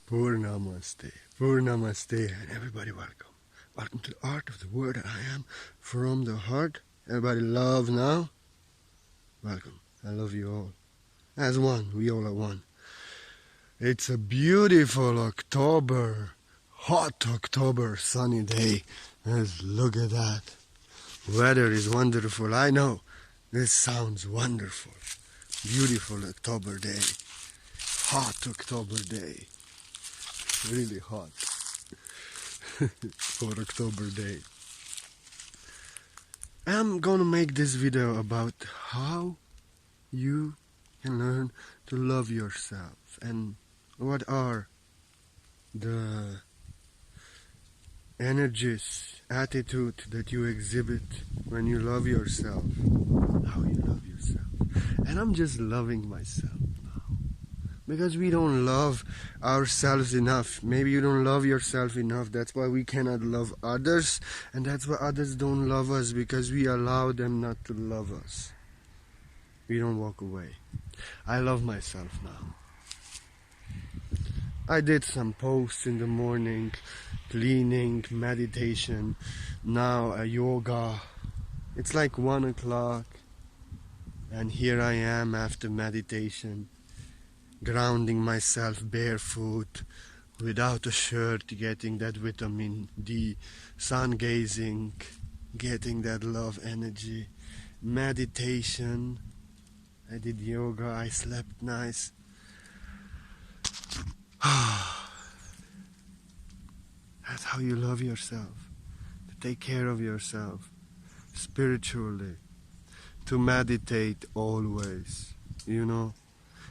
Purnamaste, Purnamaste, and everybody welcome. Welcome to the art of the word that I am from the heart. Everybody love now. Welcome. I love you all. As one, we all are one. It's a beautiful October, hot October, sunny day. Just look at that. Weather is wonderful. I know. This sounds wonderful. Beautiful October day. Hot October day. Really hot for October day. I'm gonna make this video about how you can learn to love yourself and what are the energies, attitude that you exhibit when you love yourself, how you love yourself. And I'm just loving myself now because we don't love ourselves enough. Maybe you don't love yourself enough. That's why we cannot love others, and that's why others don't love us, because we allow them not to love us. We don't walk away. I love myself now. I did some posts in the morning, cleaning, meditation, now a yoga. It's like 1 o'clock, and here I am after meditation, grounding myself barefoot, without a shirt, getting that vitamin D, sun gazing, getting that love energy, meditation. I did yoga, I slept nice. That's how you love yourself, to take care of yourself spiritually, to meditate always, you know.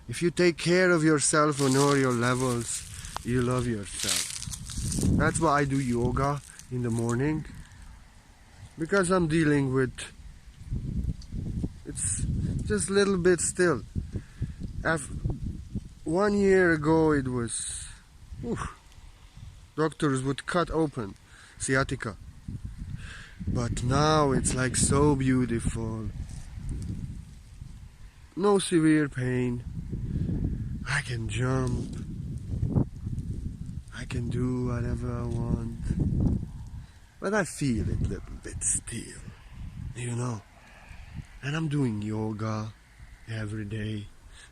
If you take care of yourself on all your levels, you love yourself. That's why I do yoga in the morning, because I'm dealing with, it's just a little bit still. 1 year ago it was, doctors would cut open sciatica. But now it's like so beautiful. No severe pain. I can jump. I can do whatever I want. But I feel it a little bit still, you know. And I'm doing yoga every day,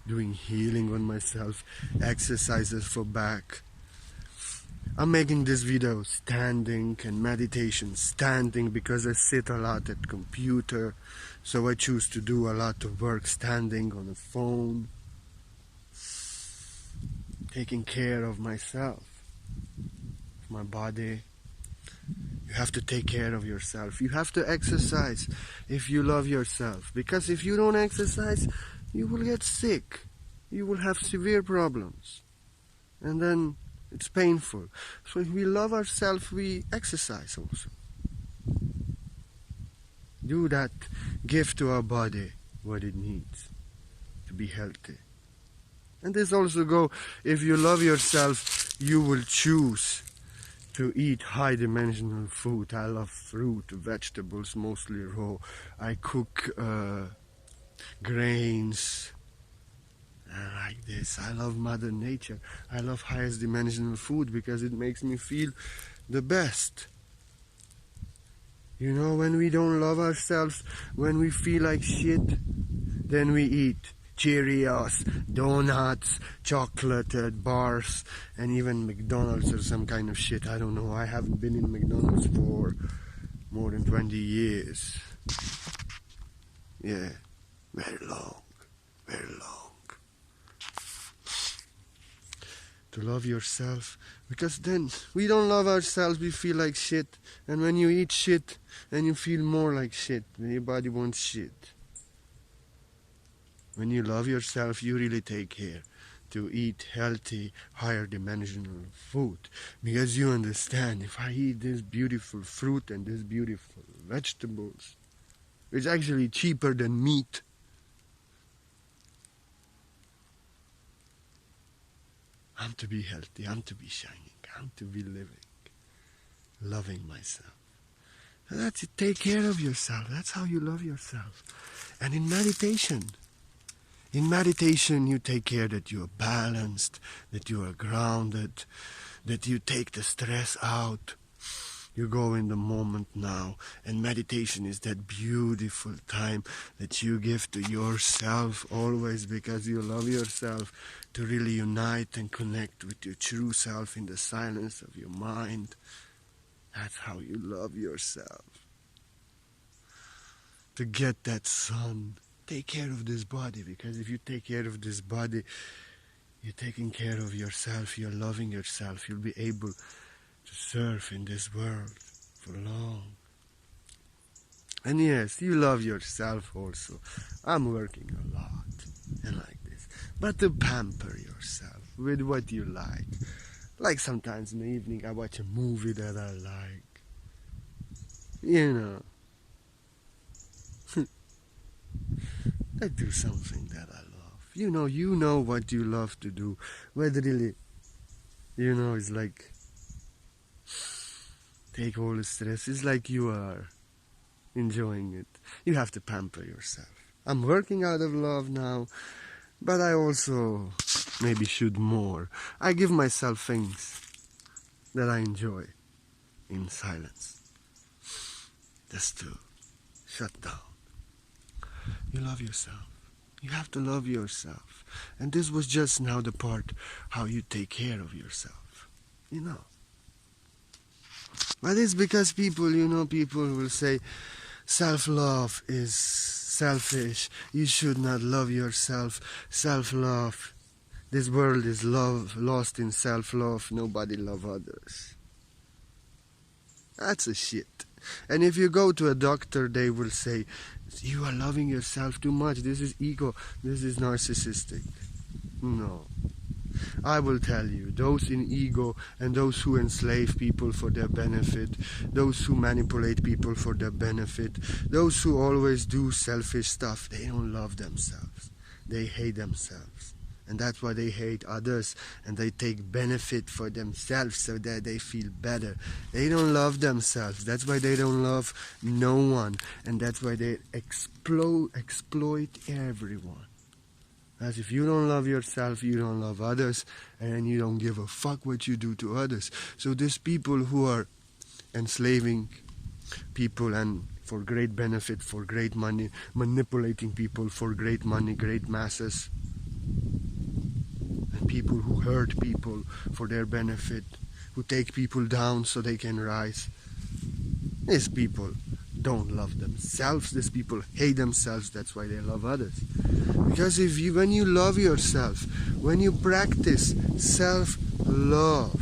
doing healing on myself, exercises for back. I'm making this video standing and meditation standing because I sit a lot at computer, so I choose to do a lot of work standing on the phone, taking care of myself, my body. You have to take care of yourself. You have to exercise if you love yourself, because if you don't exercise, you will get sick. You will have severe problems, and then it's painful. So if we love ourselves, we exercise also. Do that. Give to our body what it needs to be healthy. And this also go, if you love yourself, you will choose to eat high-dimensional food. I love fruit, vegetables, mostly raw. I cook grains. I like this. I love Mother Nature. I love highest dimensional food because it makes me feel the best. You know, when we don't love ourselves, when we feel like shit, then we eat Cheerios, donuts, chocolate bars, and even McDonald's or some kind of shit. I don't know. I haven't been in McDonald's for more than 20 years. Yeah, very long, very long. To love yourself, because then we don't love ourselves, we feel like shit, and when you eat shit, then you feel more like shit, when your body wants shit. When you love yourself, you really take care to eat healthy, higher dimensional food, because you understand, if I eat this beautiful fruit and this beautiful vegetables, it's actually cheaper than meat. I'm to be healthy, I'm to be shining, I'm to be living, loving myself. And that's it, take care of yourself. That's how you love yourself. And in meditation, In meditation, you take care that you are balanced, that you are grounded, that you take the stress out. You go in the moment now, and meditation is that beautiful time that you give to yourself always, because you love yourself, to really unite and connect with your true self in the silence of your mind. That's how you love yourself. To get that sun, take care of this body, because if you take care of this body, you're taking care of yourself, you're loving yourself, you'll be able to surf in this world for long. And yes, you love yourself also. I'm working a lot and like this. But to pamper yourself with what you like. Like sometimes in the evening I watch a movie that I like. You know. I do something that I love. You know what you love to do. But really, it's like take all the stress. It's like you are enjoying it. You have to pamper yourself. I'm working out of love now, but I also maybe should more. I give myself things that I enjoy in silence. Just to shut down. You love yourself. You have to love yourself. And this was just now the part how you take care of yourself. But it's because people will say self-love is selfish. You should not love yourself. Self-love. This world is lost in self-love. Nobody love others. That's a shit. And if you go to a doctor, they will say, you are loving yourself too much. This is ego. This is narcissistic. No. I will tell you, those in ego and those who enslave people for their benefit, those who manipulate people for their benefit, those who always do selfish stuff, they don't love themselves. They hate themselves. And that's why they hate others, and they take benefit for themselves so that they feel better. They don't love themselves. That's why they don't love no one. And that's why they exploit everyone. As if you don't love yourself, you don't love others, and you don't give a fuck what you do to others. So these people who are enslaving people and for great benefit, for great money, manipulating people for great money, great masses, and people who hurt people for their benefit, who take people down so they can rise. These people don't love themselves. These people hate themselves. That's why they love others. Because when you love yourself, when you practice self-love,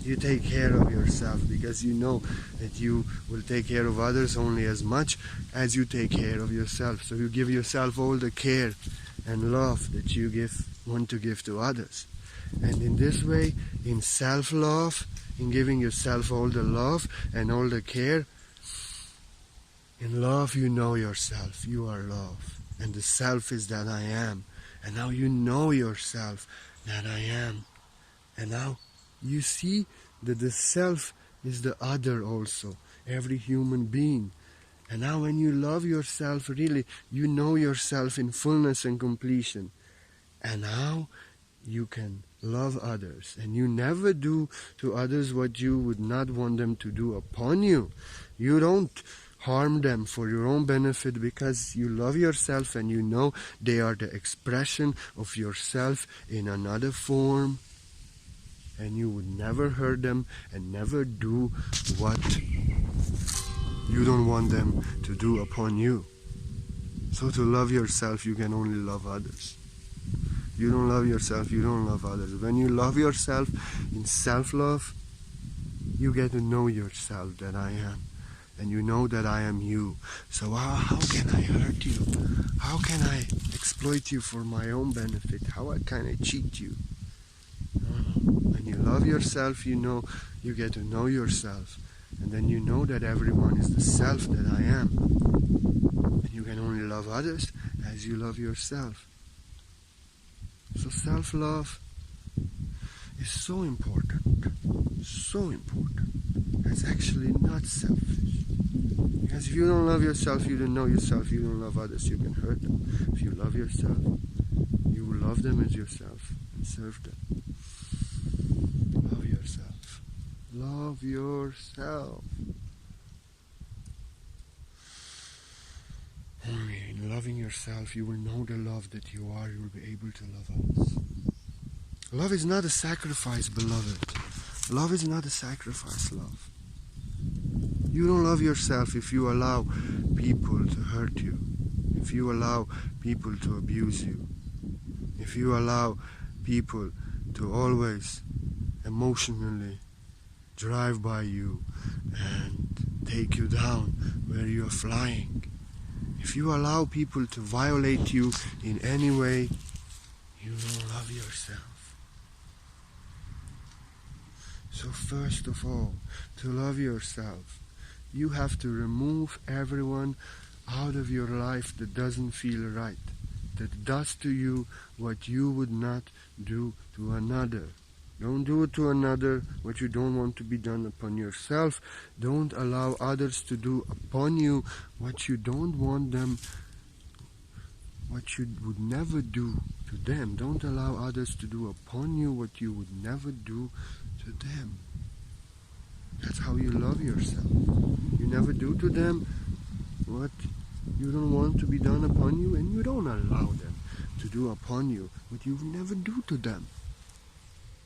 you take care of yourself, because you know that you will take care of others only as much as you take care of yourself. So you give yourself all the care and love that you want to give to others. And in this way, in self-love, in giving yourself all the love and all the care, in love you know yourself. You are love. And the self is that I am. And now you know yourself that I am. And now you see that the self is the other also, every human being. And now when you love yourself, really, you know yourself in fullness and completion. And now you can love others. And you never do to others what you would not want them to do upon you. You don't harm them for your own benefit, because you love yourself and you know they are the expression of yourself in another form. And you would never hurt them and never do what you don't want them to do upon you. So to love yourself, you can only love others. You don't love yourself, you don't love others. When you love yourself in self-love, you get to know yourself, that I am. And you know that I am you. So how can I hurt you? How can I exploit you for my own benefit? How can I cheat you? When you love yourself, you know, you get to know yourself. And then you know that everyone is the self that I am. And you can only love others as you love yourself. So self-love is so important. So important. It's actually not selfish. You Because if you don't love yourself, you don't know yourself, you don't love others, you can hurt them. If you love yourself, you will love them as yourself and serve them. Love yourself. Love yourself. Only in loving yourself, you will know the love that you are, you will be able to love others. Love is not a sacrifice, beloved. Love is not a sacrifice, love. You don't love yourself if you allow people to hurt you, if you allow people to abuse you, if you allow people to always emotionally drive by you and take you down where you are flying. If you allow people to violate you in any way, you don't love yourself. So first of all, to love yourself, you have to remove everyone out of your life that doesn't feel right, that does to you what you would not do to another. Don't do it to another what you don't want to be done upon yourself. Don't allow others to do upon you what you don't want them, what you would never do to them. Don't allow others to do upon you what you would never do to them. That's how you love yourself. You never do to them what you don't want to be done upon you, and you don't allow them to do upon you what you would never do to them.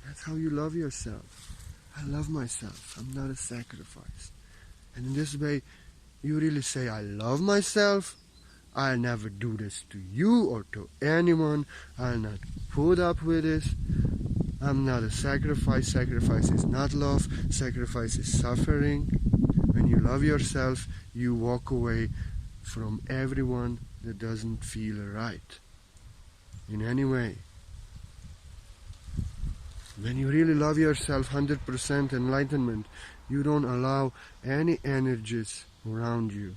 That's how you love yourself. I love myself. I'm not a sacrifice. And in this way, you really say, I love myself. I'll never do this to you or to anyone. I'll not put up with this. I'm not a sacrifice. Sacrifice is not love. Sacrifice is suffering. When you love yourself, you walk away from everyone that doesn't feel right in any way. When you really love yourself, 100% enlightenment, you don't allow any energies around you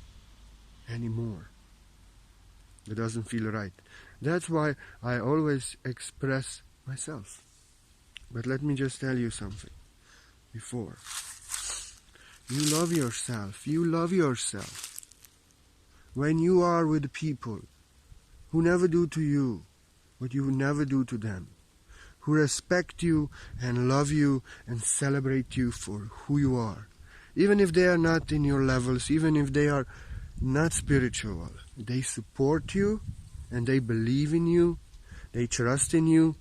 anymore. It doesn't feel right. That's why I always express myself. But let me just tell you something before. You love yourself. You love yourself. When you are with people who never do to you what you would never do to them, who respect you and love you and celebrate you for who you are, even if they are not in your levels, even if they are not spiritual, they support you and they believe in you, they trust in you.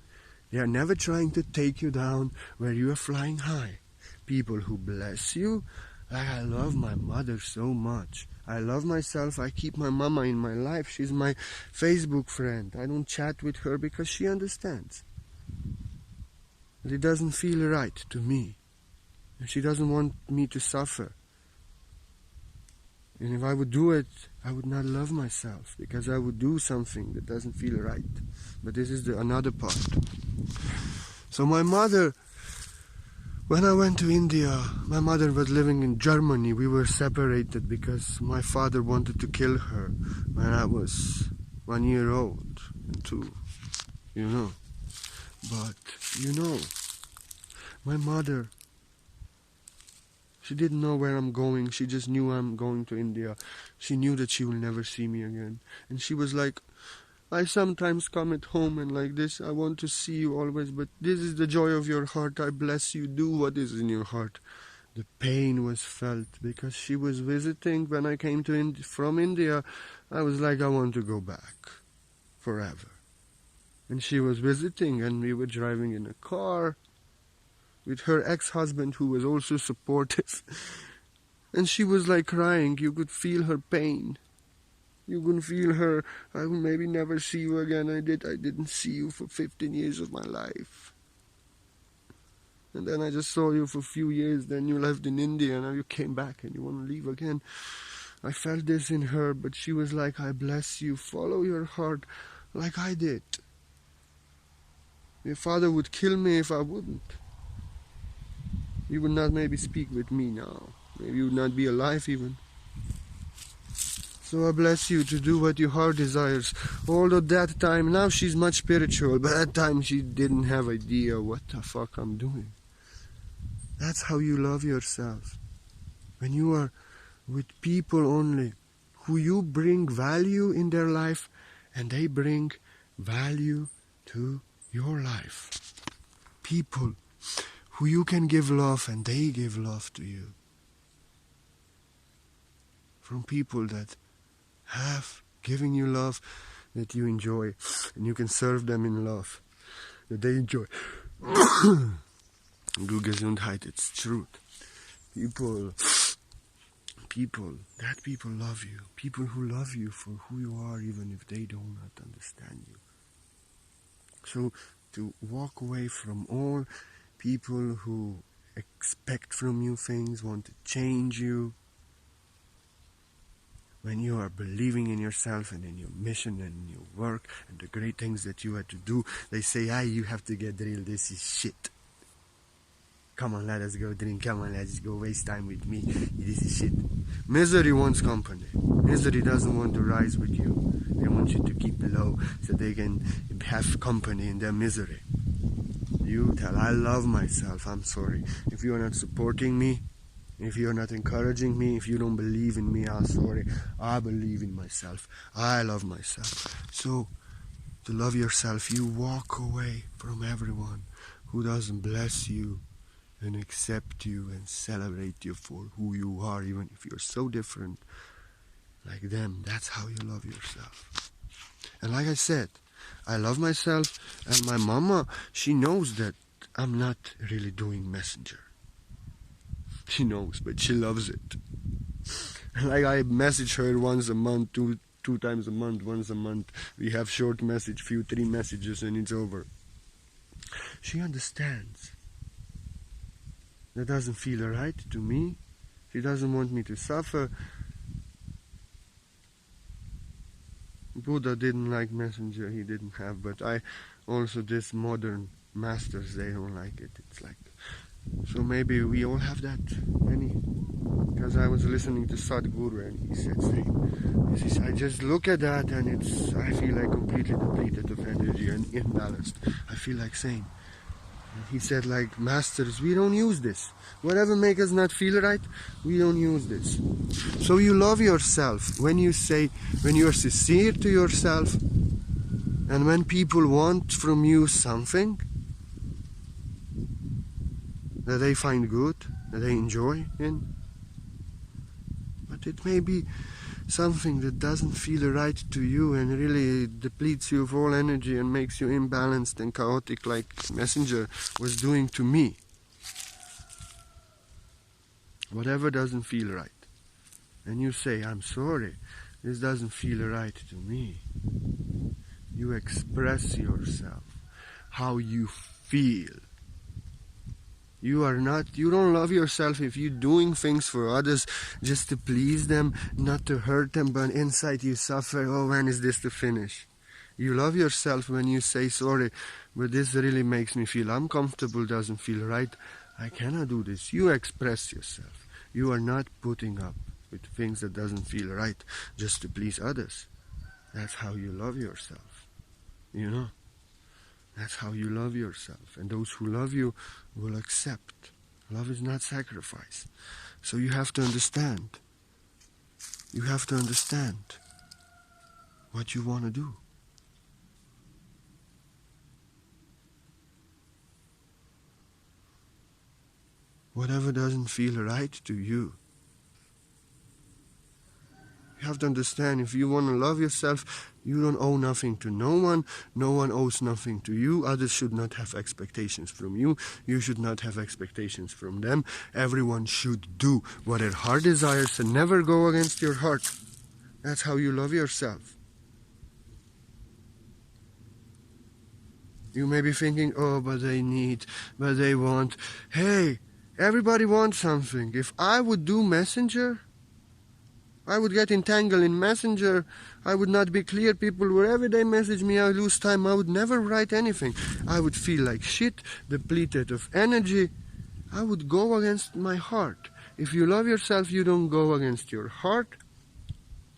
They are never trying to take you down where you are flying high. People who bless you, like I love my mother so much. I love myself. I keep my mama in my life. She's my Facebook friend. I don't chat with her because she understands. But it doesn't feel right to me. And she doesn't want me to suffer. And if I would do it, I would not love myself, because I would do something that doesn't feel right. But this is another part. So my mother, when I went to India, my mother was living in Germany. We were separated because my father wanted to kill her when I was 1 year old and 2, But, my mother, she didn't know where I'm going. She just knew I'm going to India. She knew that she will never see me again. And she was like, I sometimes come at home and like this, I want to see you always, but this is the joy of your heart. I bless you. Do what is in your heart. The pain was felt because she was visiting. When I came from India, I was like, I want to go back forever. And she was visiting, and we were driving in a car with her ex-husband, who was also supportive. And she was like crying. You could feel her pain. You could feel her, I will maybe never see you again. I didn't see you for 15 years of my life. And then I just saw you for a few years. Then you left in India, and now you came back and you want to leave again. I felt this in her, but she was like, I bless you. Follow your heart like I did. Your father would kill me if I wouldn't. He would not maybe speak with me now. Maybe you would not be alive even. So I bless you to do what your heart desires. Although that time, now she's much spiritual, but that time she didn't have idea what the fuck I'm doing. That's how you love yourself. When you are with people only who you bring value in their life, and they bring value to your life. People who you can give love and they give love to you. From people that have given you love that you enjoy, and you can serve them in love that they enjoy. Good Gesundheit, it's truth. People love you. People who love you for who you are, even if they do not understand you. So to walk away from all people who expect from you things, want to change you, when you are believing in yourself and in your mission and in your work and the great things that you had to do, they say, you have to get real, this is shit. Come on, let us go drink, come on, let's go waste time with me, this is shit. Misery wants company. Misery doesn't want to rise with you. They want you to keep low so they can have company in their misery. You tell, I love myself, I'm sorry. If you are not supporting me, if you're not encouraging me, if you don't believe in me, I'm sorry. I believe in myself. I love myself. So, to love yourself, you walk away from everyone who doesn't bless you and accept you and celebrate you for who you are, even if you're so different like them. That's how you love yourself. And like I said, I love myself, and my mama, she knows that I'm not really doing messenger. She knows, but she loves it. Like I message her once a month, two times a month, once a month. We have short message, 3 messages, and it's over. She understands. That doesn't feel right to me. She doesn't want me to suffer. Buddha didn't like messenger, he didn't have, but I also, this modern masters, they don't like it. It's like, so maybe we all have that, many. Because I was listening to Sadhguru and he said, I just look at that and I feel like completely depleted of energy and imbalanced. I feel like saying, and he said, like, masters, we don't use this. Whatever makes us not feel right, we don't use this. So you love yourself when you are sincere to yourself, and when people want from you something that they find good, that they enjoy in, but it may be something that doesn't feel right to you and really depletes you of all energy and makes you imbalanced and chaotic, like messenger was doing to me. Whatever doesn't feel right, and you say, I'm sorry, this doesn't feel right to me. You express yourself, how you feel. You don't love yourself if you're doing things for others just to please them, not to hurt them, but inside you suffer, when is this to finish? You love yourself when you say, sorry, but this really makes me feel uncomfortable, doesn't feel right, I cannot do this. You express yourself. You are not putting up with things that doesn't feel right just to please others. That's how you love yourself, you know. That's how you love yourself. And those who love you will accept. Love is not sacrifice. So you have to understand. You have to understand what you want to do. Whatever doesn't feel right to you. You have to understand, if you want to love yourself, you don't owe nothing to no one. No one owes nothing to you. Others should not have expectations from you. You should not have expectations from them. Everyone should do what their heart desires and never go against your heart. That's how you love yourself. You may be thinking, but they need, but they want. Hey, everybody wants something. If I would do messenger, I would get entangled in messenger. I would not be clear. People, wherever they message me, I lose time. I would never write anything. I would feel like shit, depleted of energy. I would go against my heart. If you love yourself, you don't go against your heart.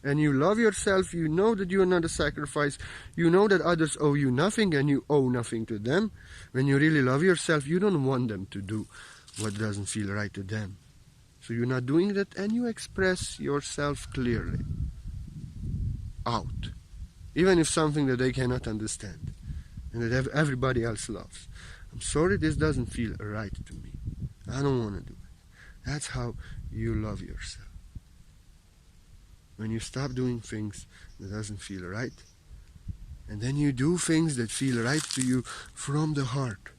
And you love yourself, you know that you are not a sacrifice. You know that others owe you nothing and you owe nothing to them. When you really love yourself, you don't want them to do what doesn't feel right to them. So you're not doing that, and you express yourself clearly out, even if something that they cannot understand and that everybody else loves. I'm sorry, this doesn't feel right to me. I don't want to do it. That's how you love yourself. When you stop doing things that doesn't feel right, and then you do things that feel right to you from the heart.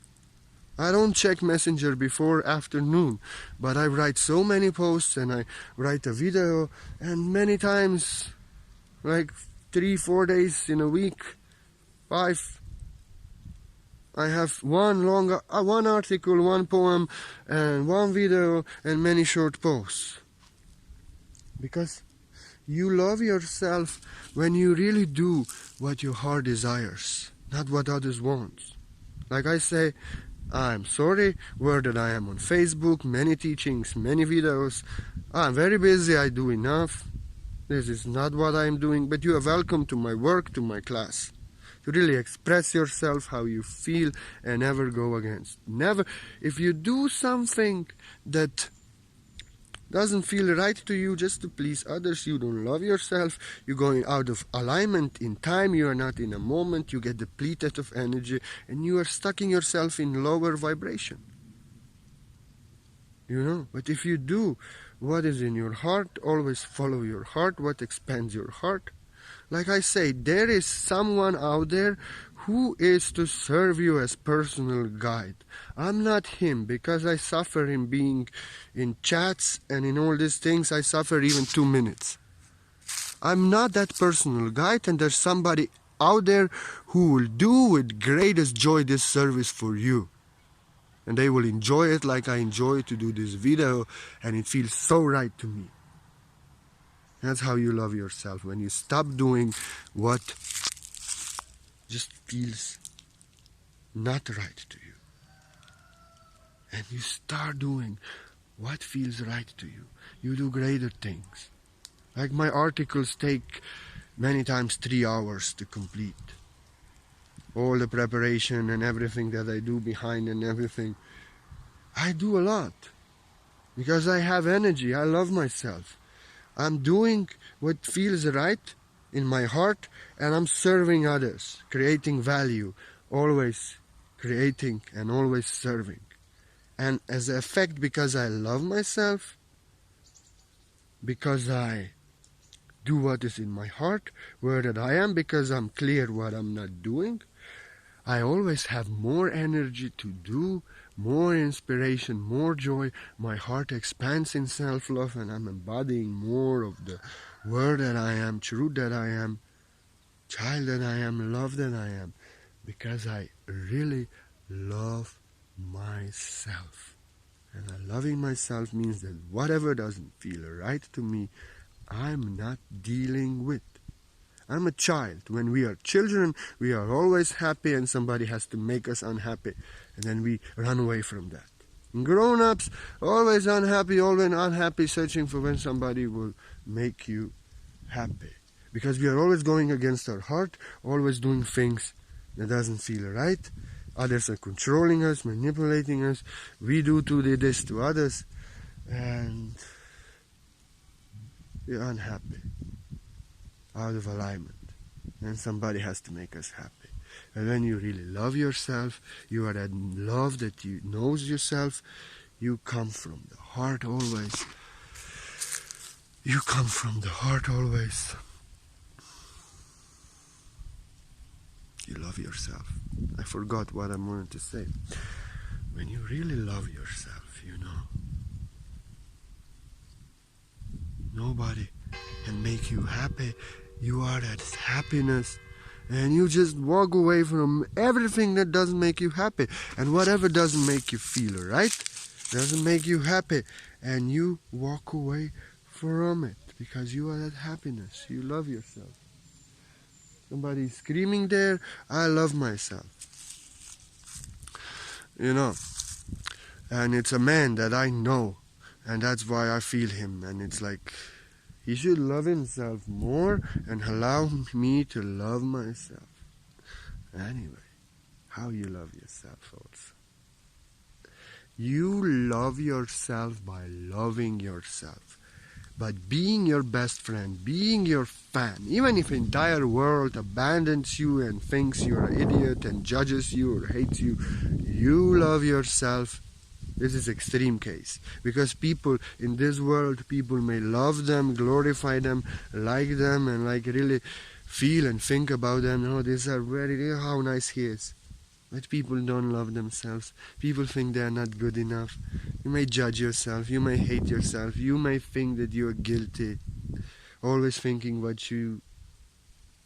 I don't check Messenger before afternoon, but I write so many posts and I write a video, and many times, like 3-4 days in a week, 5, I have one article, one poem, and one video, and many short posts. Because you love yourself when you really do what your heart desires, not what others want. Like I say, I'm sorry, word that I am on Facebook, many teachings, many videos. I'm very busy, I do enough. This is not what I'm doing, but you are welcome to my work, to my class. To really express yourself how you feel and never go against. Never. If you do something that doesn't feel right to you just to please others, you don't love yourself, you're going out of alignment in time, you are not in a moment, you get depleted of energy, and you are stuck in yourself in lower vibration. But if you do what is in your heart, always follow your heart, what expands your heart. Like I say, there is someone out there who is to serve you as personal guide. I'm not him, because I suffer in being in chats and in all these things. I suffer even 2 minutes. I'm not that personal guide, and there's somebody out there who will do with greatest joy this service for you. And they will enjoy it like I enjoy to do this video, and it feels so right to me. That's how you love yourself, when you stop doing what just feels not right to you. And you start doing what feels right to you. You do greater things. Like my articles take many times 3 hours to complete. All the preparation and everything that I do behind and everything. I do a lot. Because I have energy. I love myself. I'm doing what feels right in my heart, and I'm serving others, creating value, always creating and always serving. And as an effect, because I love myself, because I do what is in my heart, where that I am, because I'm clear what I'm not doing, I always have more energy to do, more inspiration, more joy. My heart expands in self-love, and I'm embodying more of the word that I am, truth that I am, child that I am, love that I am, because I really love myself. And loving myself means that whatever doesn't feel right to me, I'm not dealing with. I'm a child. When we are children, we are always happy, and somebody has to make us unhappy, and then we run away from that. And grown-ups, always unhappy, searching for when somebody will make you happy. Because we are always going against our heart, always doing things that doesn't feel right. Others are controlling us, manipulating us. We do this to others, and we're unhappy, out of alignment, and somebody has to make us happy. And when you really love yourself, you are that love that you knows yourself, you come from the heart always. You come from the heart always. You love yourself. I forgot what I wanted to say. When you really love yourself, nobody can make you happy. You are that happiness, and you just walk away from everything that doesn't make you happy, and whatever doesn't make you feel right, doesn't make you happy, and you walk away from it, because you are that happiness. You love yourself. Somebody's screaming there, I love myself. And it's a man that I know, and that's why I feel him, and it's like, he should love himself more and allow me to love myself. Anyway, how you love yourself also. You love yourself by loving yourself. But being your best friend, being your fan, even if the entire world abandons you and thinks you're an idiot and judges you or hates you, you love yourself. This is extreme case. Because people in this world, people may love them, glorify them, like them, and like really feel and think about them. Oh, these are how nice he is. But people don't love themselves. People think they are not good enough. You may judge yourself. You may hate yourself. You may think that you are guilty. Always thinking what you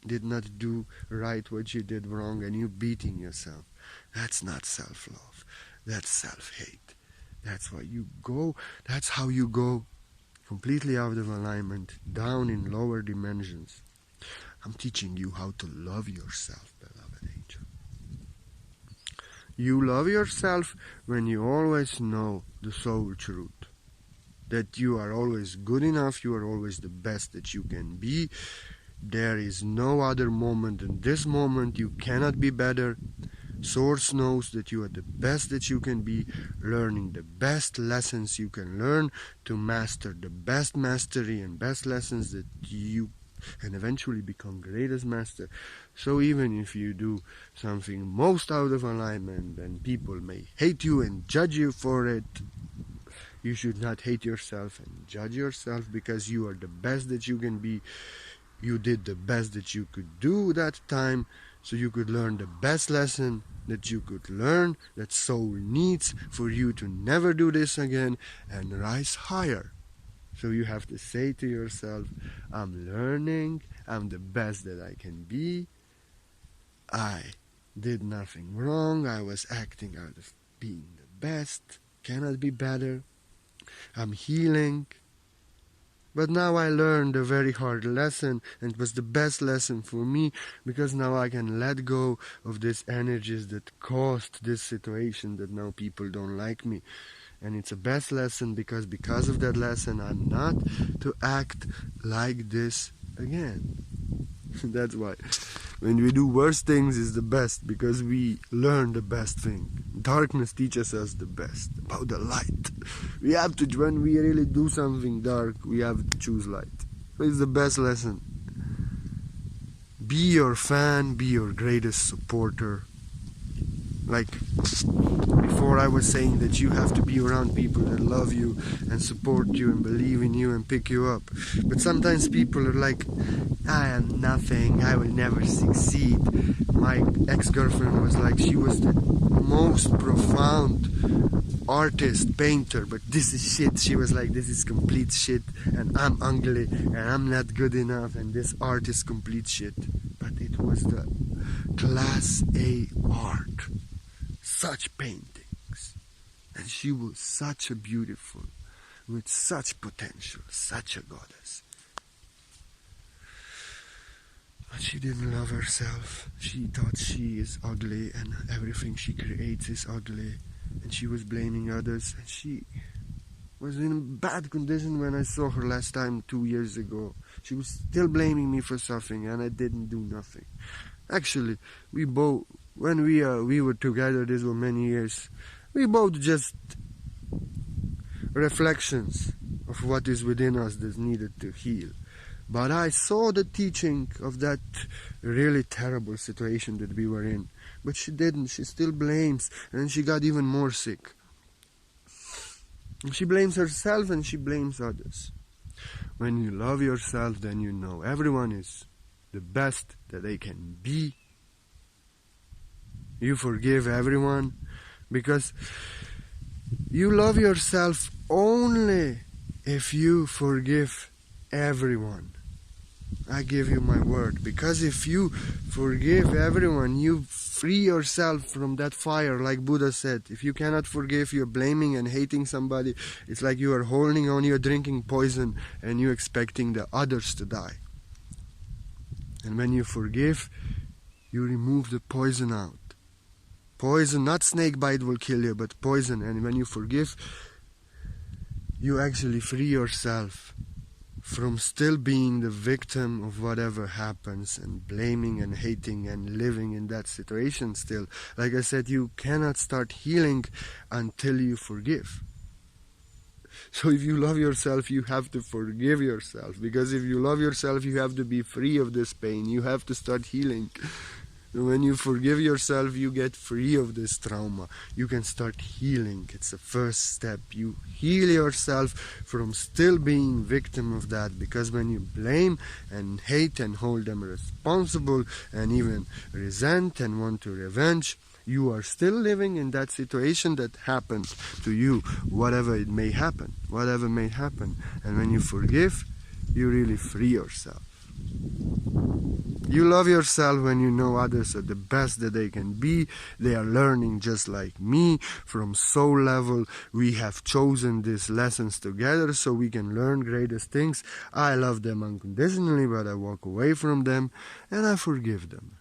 did not do right, what you did wrong, and you beating yourself. That's not self-love. That's self-hate. That's why you go. That's how you go completely out of alignment, down in lower dimensions. I'm teaching you how to love yourself, beloved angel. You love yourself when you always know the soul truth. That you are always good enough, you are always the best that you can be. There is no other moment than this moment. You cannot be better. Source knows that you are the best that you can be, learning the best lessons you can learn to master the best mastery and best lessons that you and eventually become greatest master. So even if you do something most out of alignment and people may hate you and judge you for it, you should not hate yourself and judge yourself, because you are the best that you can be. You did the best that you could do that time, so you could learn the best lesson that you could learn, that soul needs for you to never do this again and rise higher. So you have to say to yourself, I'm learning, I'm the best that I can be, I did nothing wrong, I was acting out of being the best, cannot be better, I'm healing. But now I learned a very hard lesson, and it was the best lesson for me, because now I can let go of these energies that caused this situation that now people don't like me. And it's a best lesson because of that lesson I'm not to act like this again. That's why when we do worse things is the best, because we learn the best thing. Darkness teaches us the best about the light. We have to, when we really do something dark, we have to choose light. It's the best lesson. Be your fan, be your greatest supporter. Like before, I was saying that you have to be around people that love you and support you and believe in you and pick you up. But sometimes people are like, I am nothing, I will never succeed. My ex-girlfriend was like, she was the most profound artist, painter, but this is shit. She was like, this is complete shit, and I'm ugly, and I'm not good enough, and this art is complete shit. But it was the class A art. Such paintings, and she was such a beautiful, with such potential, such a goddess. But she didn't love herself. She thought she is ugly and everything she creates is ugly, and she was blaming others, and she was in a bad condition when I saw her last time 2 years ago. She was still blaming me for something, and I didn't do nothing. Actually, we both, when we were together, these were many years, we both just reflections of what is within us that needed to heal. But I saw the teaching of that really terrible situation that we were in. But she didn't. She still blames, and she got even more sick. And she blames herself and she blames others. When you love yourself, then you know everyone is the best that they can be. You forgive everyone because you love yourself only if you forgive everyone. I give you my word, because if you forgive everyone, you free yourself from that fire, like Buddha said. If you cannot forgive, you're blaming and hating somebody. It's like you are holding on, you're drinking poison, and you're expecting the others to die. And when you forgive, you remove the poison out. Poison, not snake bite will kill you, but poison. And when you forgive, you actually free yourself from still being the victim of whatever happens and blaming and hating and living in that situation still. Like I said, you cannot start healing until you forgive. So if you love yourself, you have to forgive yourself, because if you love yourself, you have to be free of this pain. You have to start healing. When you forgive yourself, you get free of this trauma. You can start healing. It's the first step. You heal yourself from still being victim of that, because when you blame and hate and hold them responsible and even resent and want to revenge, you are still living in that situation that happened to you, whatever it may happen, whatever may happen. And when you forgive, you really free yourself. You love yourself when you know others are the best that they can be. They are learning just like me. From soul level, we have chosen these lessons together so we can learn greatest things. I love them unconditionally, but I walk away from them and I forgive them.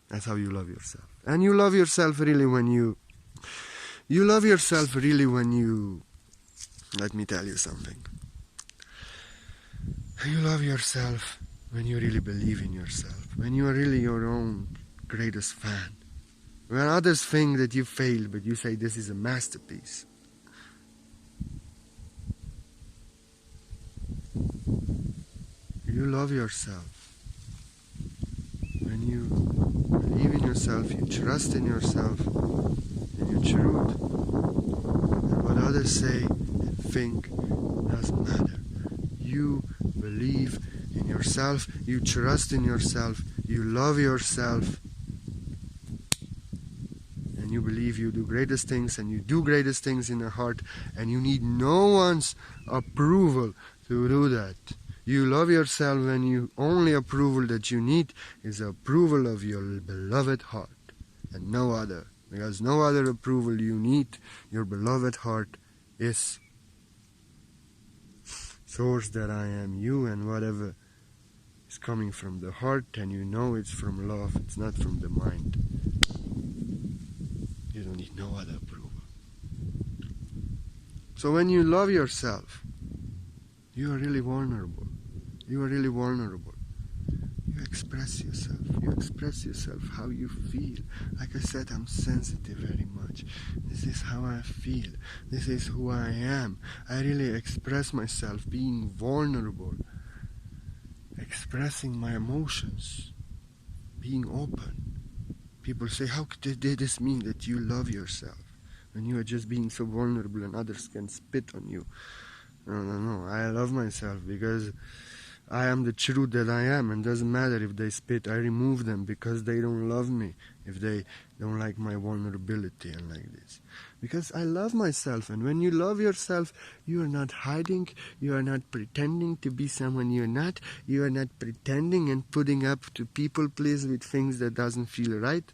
That's how you love yourself. And you love yourself really when you love yourself really when you, let me tell you something. You love yourself when you really believe in yourself, when you are really your own greatest fan. When others think that you failed, but you say this is a masterpiece. You love yourself when you believe in yourself, you trust in yourself, in your truth, and what others say and think doesn't matter. You believe in yourself, you trust in yourself, you love yourself, and you believe you do greatest things, and you do greatest things in your heart, and you need no one's approval to do that. You love yourself when you only approval that you need is the approval of your beloved heart and no other, because no other approval you need. Your beloved heart is source that I am you, and whatever is coming from the heart, and you know it's from love, it's not from the mind. You don't need no other approval. So when you love yourself, you are really vulnerable. You are really vulnerable. You express yourself. You express yourself how you feel. Like I said, I'm sensitive very much. This is how I feel. This is who I am. I really express myself, being vulnerable, expressing my emotions, being open. People say, how did this mean that you love yourself when you are just being so vulnerable and others can spit on you? No. I love myself because I am the truth that I am, and doesn't matter if they spit. I remove them because they don't love me, if they don't like my vulnerability and like this. Because I love myself, and when you love yourself, you are not hiding, you are not pretending to be someone you're not, you are not pretending and putting up to people please with things that doesn't feel right,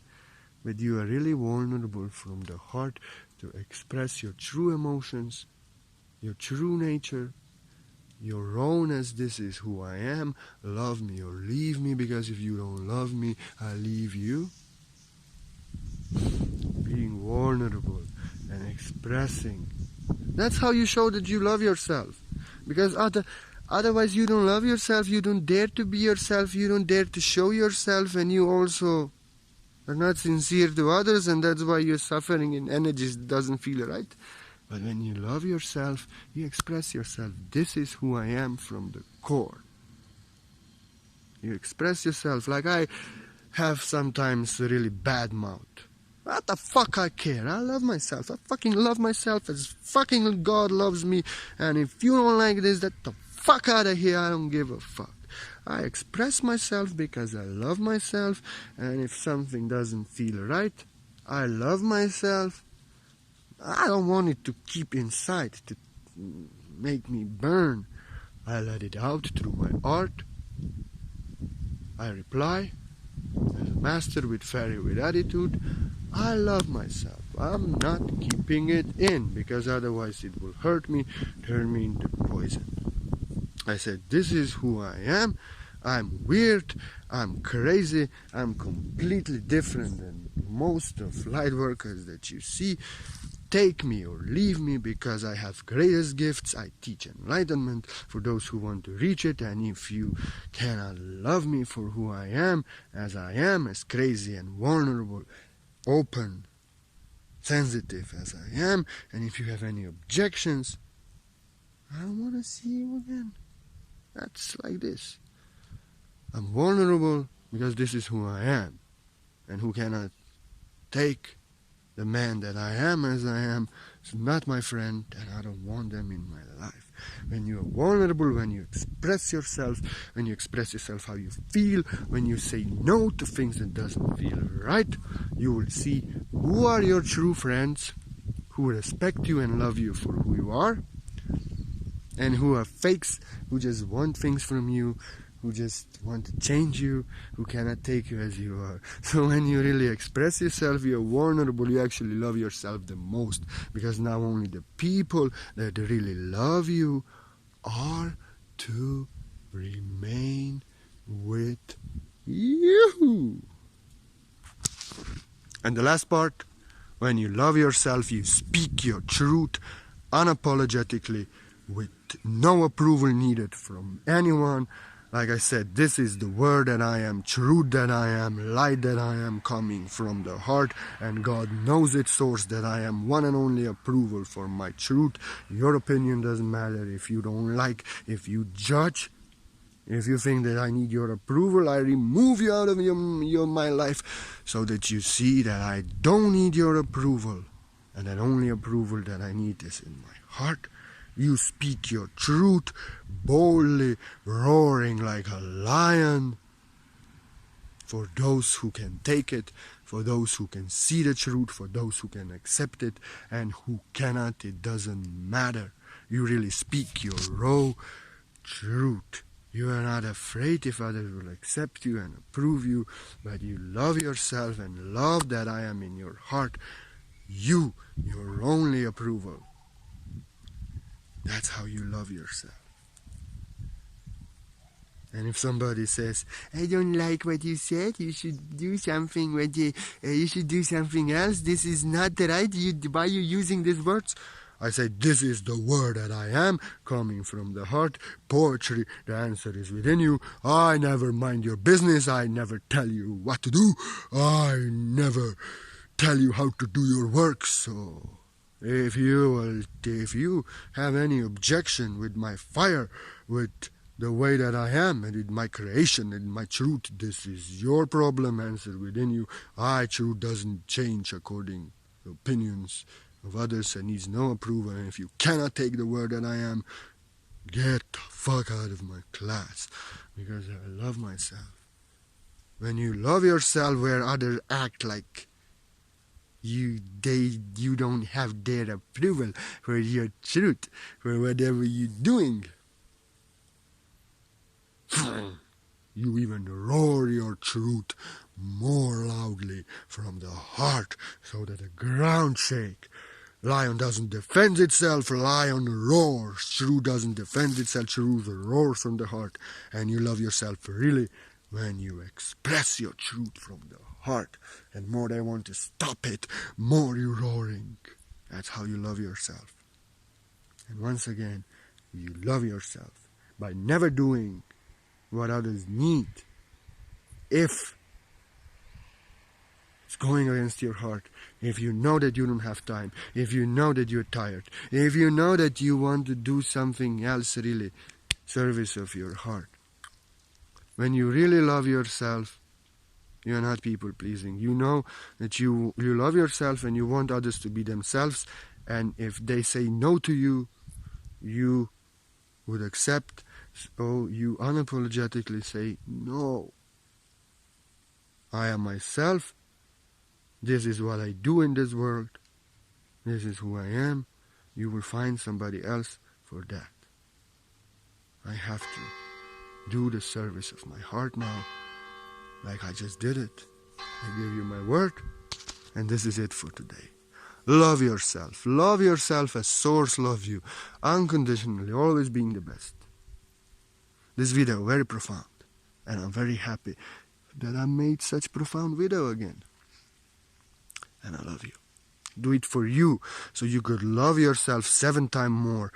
but you are really vulnerable from the heart to express your true emotions, your true nature, your own as this is who I am. Love me or leave me, because if you don't love me, I leave you. Being vulnerable and expressing. That's how you show that you love yourself. Because otherwise you don't love yourself, you don't dare to be yourself, you don't dare to show yourself, and you also are not sincere to others, and that's why you're suffering in energies that doesn't feel right. But when you love yourself, you express yourself. This is who I am from the core. You express yourself. Like I have sometimes really bad mouth. What the fuck I care? I love myself. I fucking love myself as fucking God loves me. And if you don't like this, get the fuck out of here. I don't give a fuck. I express myself because I love myself. And if something doesn't feel right, I love myself. I don't want it to keep inside, to make me burn. I let it out through my art. I reply, as a master with fairy with attitude, I love myself. I'm not keeping it in, because otherwise it will hurt me, turn me into poison. I said, this is who I am. I'm weird, I'm crazy, I'm completely different than most of light workers that you see. take me or leave me, because I have greatest gifts. I teach enlightenment for those who want to reach it. And if you cannot love me for who I am, as crazy and vulnerable, open, sensitive as I am, and if you have any objections, I don't want to see you again. That's like this. I'm vulnerable because this is who I am. And who cannot take the man that I am as I am is not my friend, and I don't want them in my life. When you are vulnerable, when you express yourself, when you express yourself how you feel, when you say no to things that doesn't feel right, you will see who are your true friends, who respect you and love you for who you are, and who are fakes, who just want things from you, who just want to change you, who cannot take you as you are. So when you really express yourself, you're vulnerable, you actually love yourself the most, because now only the people that really love you are to remain with you. And the last part, when you love yourself, you speak your truth unapologetically, with no approval needed from anyone. Like I said, this is the word that I am, truth that I am, light that I am, coming from the heart, and God knows its source, that I am one and only approval for my truth. Your opinion doesn't matter. If you don't like, if you judge, if you think that I need your approval, I remove you out of my life, so that you see that I don't need your approval, and that only approval that I need is in my heart. You speak your truth, boldly roaring like a lion, for those who can take it, for those who can see the truth, for those who can accept it, and who cannot, it doesn't matter. You really speak your raw truth. You are not afraid if others will accept you and approve you, but you love yourself and love that I am in your heart. You, your only approval. That's how you love yourself. And if somebody says, I don't like what you said, you should do something you should do something else, this is not right, why are you using these words? I say, this is the word that I am, coming from the heart. Poetry, the answer is within you. I never mind your business. I never tell you what to do. I never tell you how to do your work. So if you have any objection with my fire, with the way that I am, and with my creation and my truth, this is your problem, answer within you. Truth doesn't change according to opinions of others and needs no approval. And if you cannot take the word that I am, get the fuck out of my class, because I love myself. When you love yourself, where others act like you don't have their approval for your truth, for whatever you're doing, you even roar your truth more loudly from the heart, so that the ground shake. Lion doesn't defend itself, lion roars. Truth doesn't defend itself, truth roars from the heart. And you love yourself really when you express your truth from the heart. And more they want to stop it, more you roaring. That's how you love yourself. And once again, you love yourself by never doing what others need. If it's going against your heart, if you know that you don't have time, if you know that you're tired, if you know that you want to do something else really, service of your heart. When you really love yourself, you're not people pleasing. You know that you love yourself and you want others to be themselves, and if they say no to you, you would accept. So you unapologetically say, no, I am myself. This is what I do in this world. This is who I am. You will find somebody else for that. I have to do the service of my heart now, like I just did it. I give you my word, and this is it for today. Love yourself. Love yourself as Source loves you, unconditionally, always being the best. This video very profound, and I'm very happy that I made such profound video again. And I love you. Do it for you, so you could love yourself 7 times more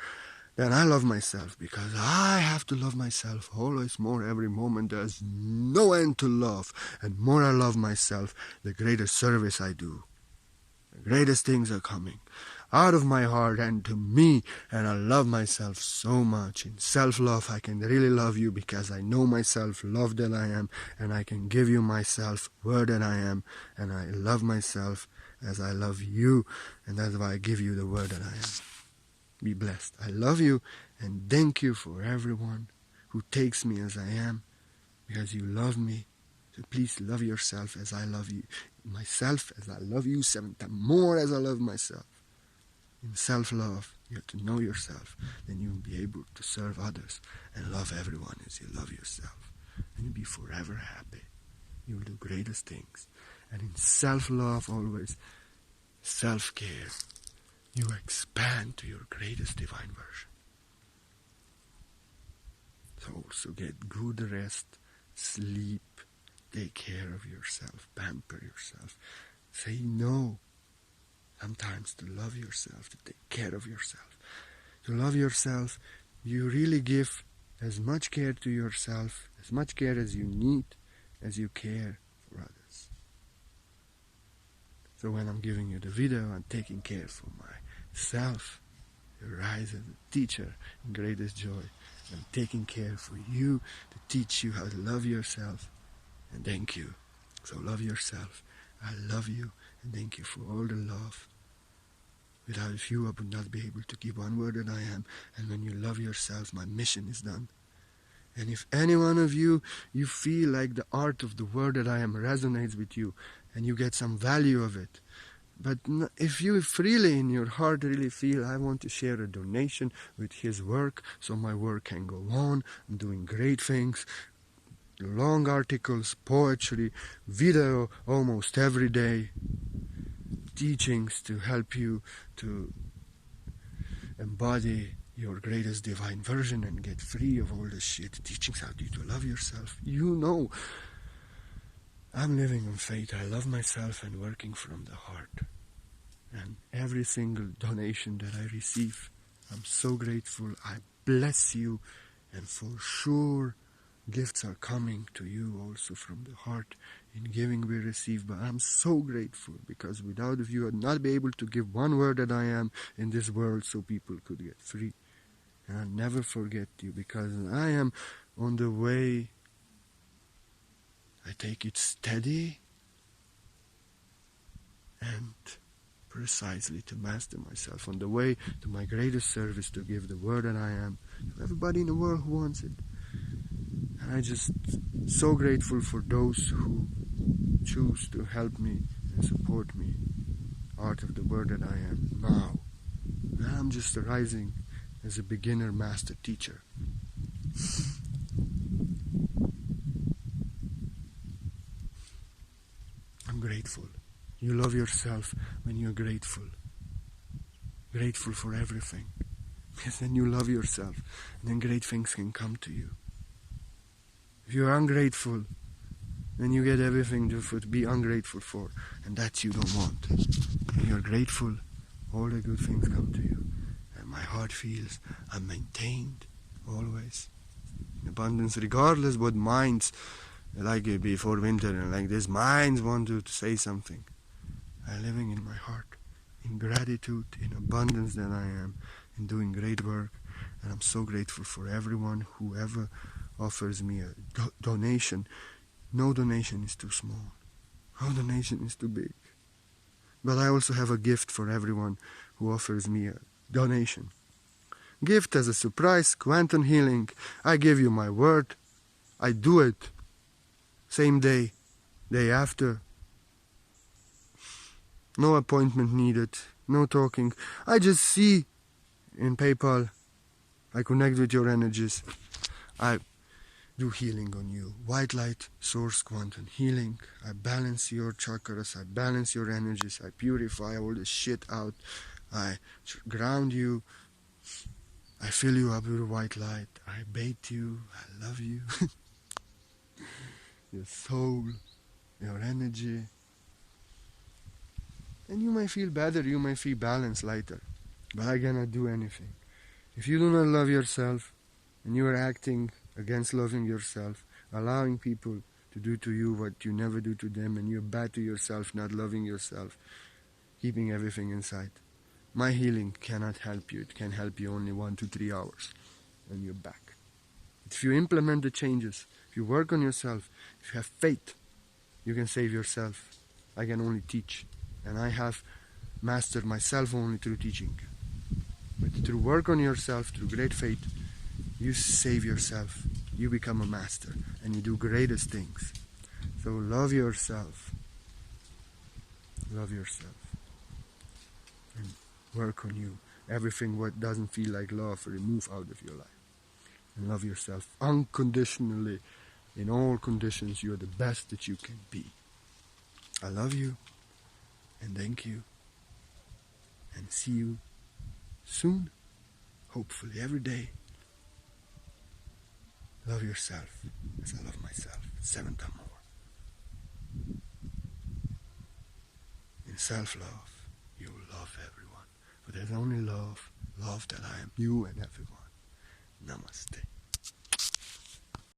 than I love myself, because I have to love myself always more every moment. There's no end to love, and more I love myself, the greater service I do. The greatest things are coming out of my heart and to me, and I love myself so much. In self-love, I can really love you because I know myself, love that I am, and I can give you myself, word that I am, and I love myself as I love you, and that's why I give you the word that I am. Be blessed. I love you, and thank you for everyone who takes me as I am, because you love me. So please love yourself as I love you, myself as I love you 7 times more as I love myself. In self-love, you have to know yourself, then you'll be able to serve others and love everyone as you love yourself. And you'll be forever happy. You'll do greatest things. And in self-love, always self-care, you expand to your greatest divine version. So also get good rest, sleep, take care of yourself, pamper yourself. Say no sometimes to love yourself, to take care of yourself. To love yourself, you really give as much care to yourself, as much care as you need, as you care for others. So when I'm giving you the video, I'm taking care for myself. You rise as a teacher in greatest joy. I'm taking care for you to teach you how to love yourself. And thank you. So love yourself. I love you, and thank you for all the love. Without you, I would not be able to give one word that I am. And when you love yourself, my mission is done. And if any one of you, you feel like the art of the word that I am resonates with you, and you get some value of it, but if you freely in your heart really feel, I want to share a donation with his work, so my work can go on, I'm doing great things, long articles, poetry, video almost every day, teachings to help you to embody your greatest divine version and get free of all this shit, teachings how to love yourself. You know, I'm living on faith. I love myself and working from the heart. And every single donation that I receive, I'm so grateful. I bless you, and for sure gifts are coming to you also from the heart. In giving we receive, but I'm so grateful, because without you I'd not be able to give one word that I am in this world so people could get free. And I'll never forget you, because I am on the way. I take it steady and precisely to master myself, on the way to my greatest service, to give the word that I am to everybody in the world who wants it. And I just so grateful for those who choose to help me and support me, art of the word that I am now. And I'm just arising as a beginner master teacher. I'm grateful. You love yourself when you're grateful. Grateful for everything. Because then you love yourself, and then great things can come to you. If you're ungrateful, then you get everything to be ungrateful for, and that you don't want. When you're grateful, all the good things come to you. And my heart feels I'm maintained always in abundance, regardless what minds, like before winter and like this, minds want to say something. I'm living in my heart, in gratitude, in abundance that I am, in doing great work. And I'm so grateful for everyone who ever offers me a donation. No donation is too small. No donation is too big. But I also have a gift for everyone who offers me a donation. Gift as a surprise, quantum healing. I give you my word. I do it. Same day, day after. No appointment needed. No talking. I just see in PayPal. I connect with your energies. I do healing on you. White light, source quantum healing. I balance your chakras. I balance your energies. I purify all the shit out. I ground you. I fill you up with white light. I bathe you. I love you. Your soul, your energy. And you may feel better, you may feel balanced, lighter. But I cannot do anything. If you do not love yourself, and you are acting against loving yourself, allowing people to do to you what you never do to them, and you're bad to yourself, not loving yourself, keeping everything inside. My healing cannot help you. It can help you only 1 to 3 hours, and you're back. If you implement the changes, if you work on yourself, if you have faith, you can save yourself. I can only teach, and I have mastered myself only through teaching. But through work on yourself, through great faith, you save yourself. You become a master, and you do greatest things. So love yourself. Love yourself. And work on you. Everything what doesn't feel like love, remove out of your life. And love yourself unconditionally. In all conditions, you're the best that you can be. I love you, and thank you, and see you soon, hopefully every day. Love yourself as I love myself, 7 times more. In self-love, you will love everyone. For there's only love that I am you and everyone. Namaste.